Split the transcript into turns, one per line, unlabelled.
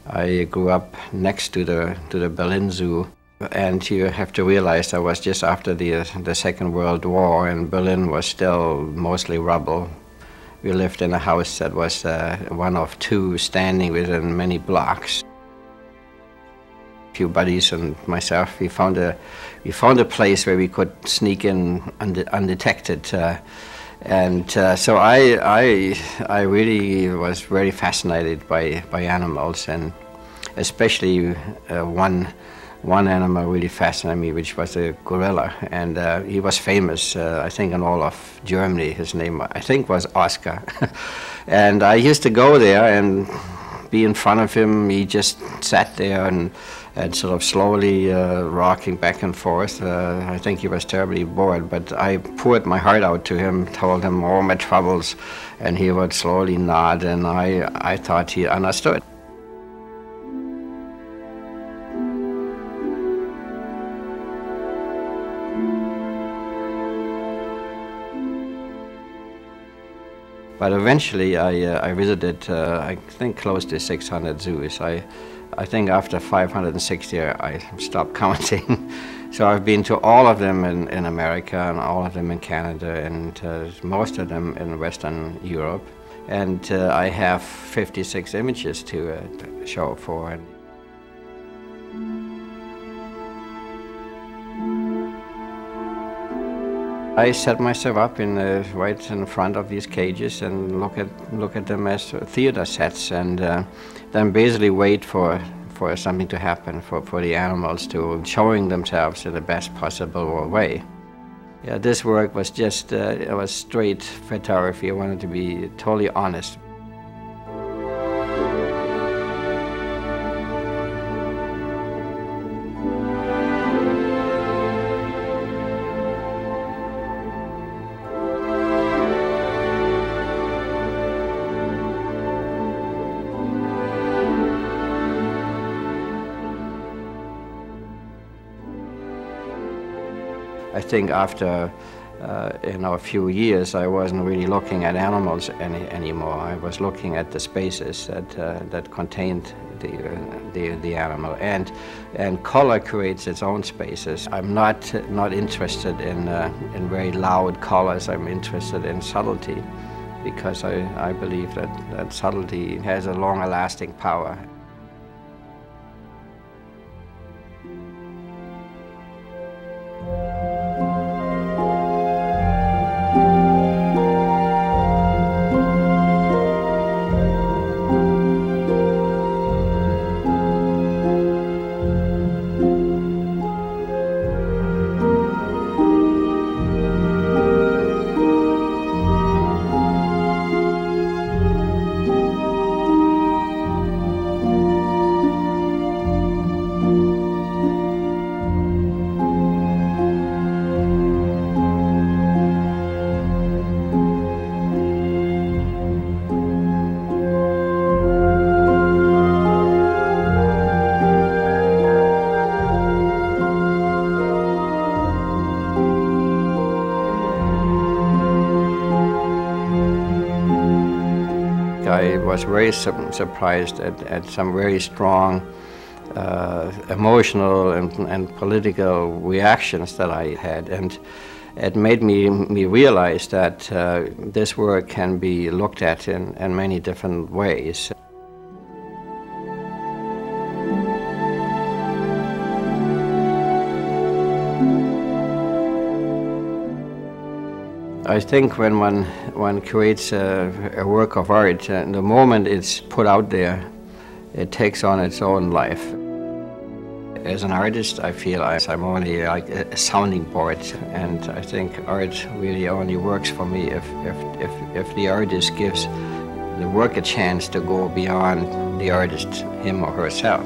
I grew up next to the Berlin Zoo, and you have to realize that was just after the Second World War, and Berlin was still mostly rubble. We lived in a house that was one of two standing within many blocks. A few buddies and myself, we found a place where we could sneak in undetected. So I really was very fascinated by animals, and especially one animal really fascinated me, which was a gorilla, and he was famous, I think, in all of Germany. His name, I think, was Oscar. And I used to go there and be in front of him. He just sat there and sort of slowly rocking back and forth. I think he was terribly bored, but I poured my heart out to him, told him all my troubles, and he would slowly nod, and I thought he understood. But eventually I visited, I think, close to 600 zoos. I think after 560 I stopped counting. So I've been to all of them in America, and all of them in Canada, and most of them in Western Europe. And I have 56 images to show for. I set myself up right in front of these cages and look at them as theater sets, and then basically wait for something to happen, for the animals to showing themselves in the best possible way. Yeah, this work was just it was straight photography. I wanted to be totally honest. I think after a few years, I wasn't really looking at animals anymore. I was looking at the spaces that contained the animal, and color creates its own spaces. I'm not interested in very loud colors. I'm interested in subtlety, because I believe that subtlety has a longer lasting power. I was very surprised at some very strong emotional and political reactions that I had, and it made me realize that this work can be looked at in many different ways. I think when one creates a work of art, the moment it's put out there, it takes on its own life. As an artist, I feel I'm only like a sounding board, and I think art really only works for me if the artist gives the work a chance to go beyond the artist, him or herself.